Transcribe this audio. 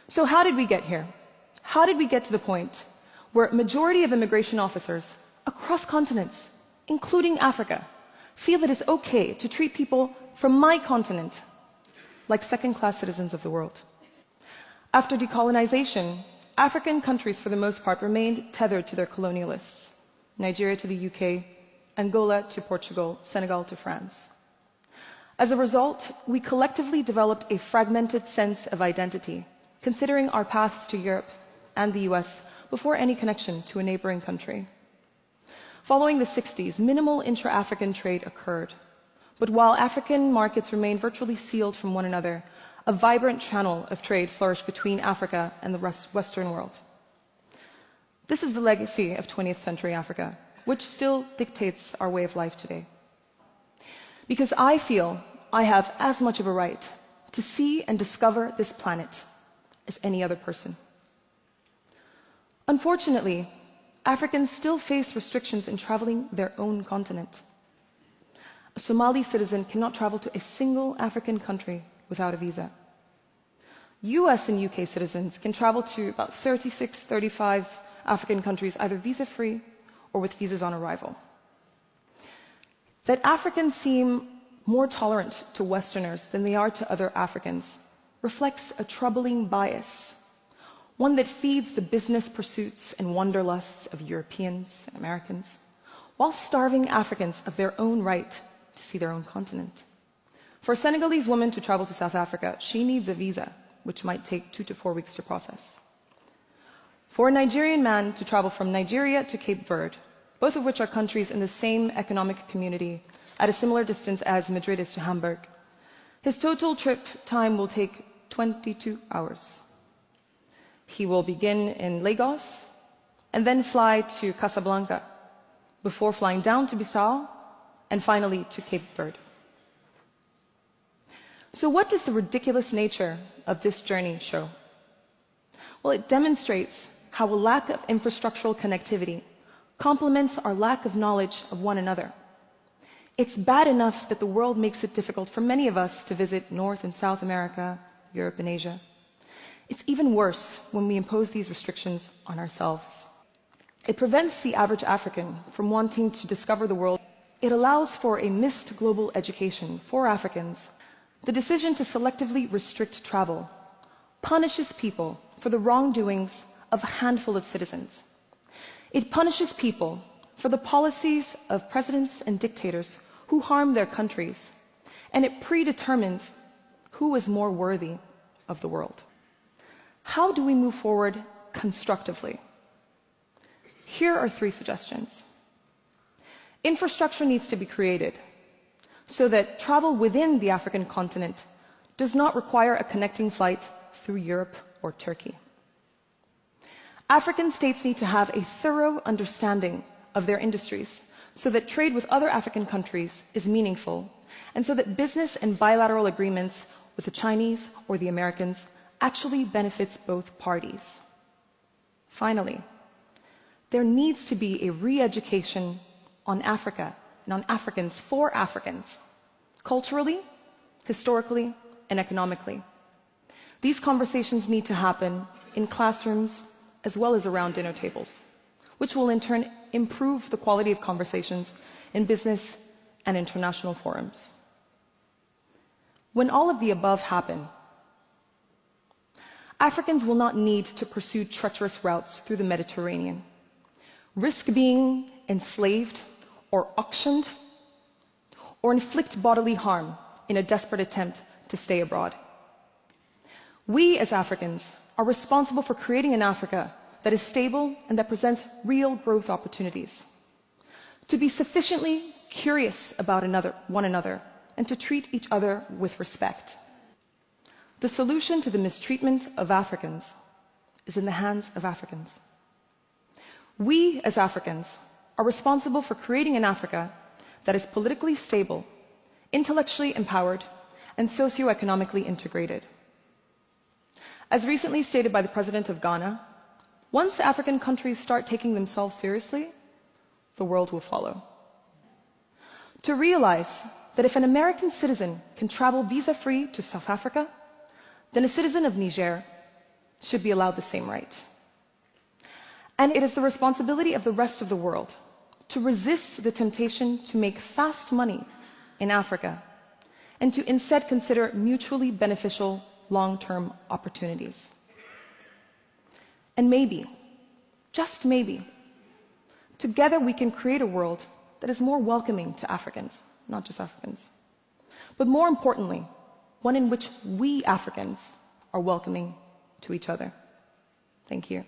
So how did we get here? How did we get to the point where a majority of immigration officers across continents, including Africa, feel that it's okay to treat people from my continent like second-class citizens of the world? After decolonization, African countries, for the most part, remained tethered to their colonialists. Nigeria to the UK, Angola to Portugal, Senegal to France. As a result, we collectively developed a fragmented sense of identity, considering our paths to Europe and the US before any connection to a neighboring country. Following the 60s, minimal intra-African trade occurred. But while African markets remained virtually sealed from one another, a vibrant channel of trade flourished between Africa and the Western world. This is the legacy of 20th century Africa, which still dictates our way of life today. Because I feel I have as much of a right to see and discover this planet as any other person. Unfortunately, Africans still face restrictions in traveling their own continent. A Somali citizen cannot travel to a single African country without a visa. US and UK citizens can travel to about 36, 35 African countries either visa-free or with visas on arrival. That Africans seem more tolerant to Westerners than they are to other Africans reflects a troubling bias, one that feeds the business pursuits and wanderlusts of Europeans and Americans, while starving Africans of their own right to see their own continent. For a Senegalese woman to travel to South Africa, she needs a visa, which might take 2 to 4 weeks to process. For a Nigerian man to travel from Nigeria to Cape Verde, both of which are countries in the same economic community at a similar distance as Madrid is to Hamburg, his total trip time will take 22 hours. He will begin in Lagos and then fly to Casablanca before flying down to Bissau and finally to Cape Verde. So what does the ridiculous nature of this journey show? Well, it demonstrates how a lack of infrastructural connectivity complements our lack of knowledge of one another. It's bad enough that the world makes it difficult for many of us to visit North and South America, Europe and Asia. It's even worse when we impose these restrictions on ourselves. It prevents the average African from wanting to discover the world. It allows for a missed global education for Africans. The decision to selectively restrict travel punishes people for the wrongdoings of a handful of citizens. It punishes people for the policies of presidents and dictators who harm their countries, and it predetermines who is more worthy of the world. How do we move forward constructively? Here are 3 suggestions. Infrastructure needs to be created so that travel within the African continent does not require a connecting flight through Europe or Turkey. African states need to have a thorough understanding of their industries so that trade with other African countries is meaningful, and so that business and bilateral agreements with the Chinese or the Americans actually benefits both parties. Finally, there needs to be a re-education on Africa and on Africans for Africans, culturally, historically, and economically. These conversations need to happen in classrooms as well as around dinner tables, which will in turn improve the quality of conversations in business and international forums. When all of the above happen, Africans will not need to pursue treacherous routes through the Mediterranean, risk being enslaved or auctioned, or inflict bodily harm in a desperate attempt to stay abroad. We as Africans are responsible for creating an Africa that is stable and that presents real growth opportunities. To be sufficiently curious about one another and to treat each other with respect. The solution to the mistreatment of Africans is in the hands of Africans. We as Africans are responsible for creating an Africa that is politically stable, intellectually empowered, and socioeconomically integrated. As recently stated by the President of Ghana, once African countries start taking themselves seriously, the world will follow. To realize that if an American citizen can travel visa-free to South Africa, then a citizen of Niger, should be allowed the same right. And it is the responsibility of the rest of the world to resist the temptation to make fast money in Africa and to instead consider mutually beneficial long-term opportunities. And maybe, just maybe, together we can create a world that is more welcoming to Africans, not just Africans, but more importantly, one in which we Africans are welcoming to each other. Thank you.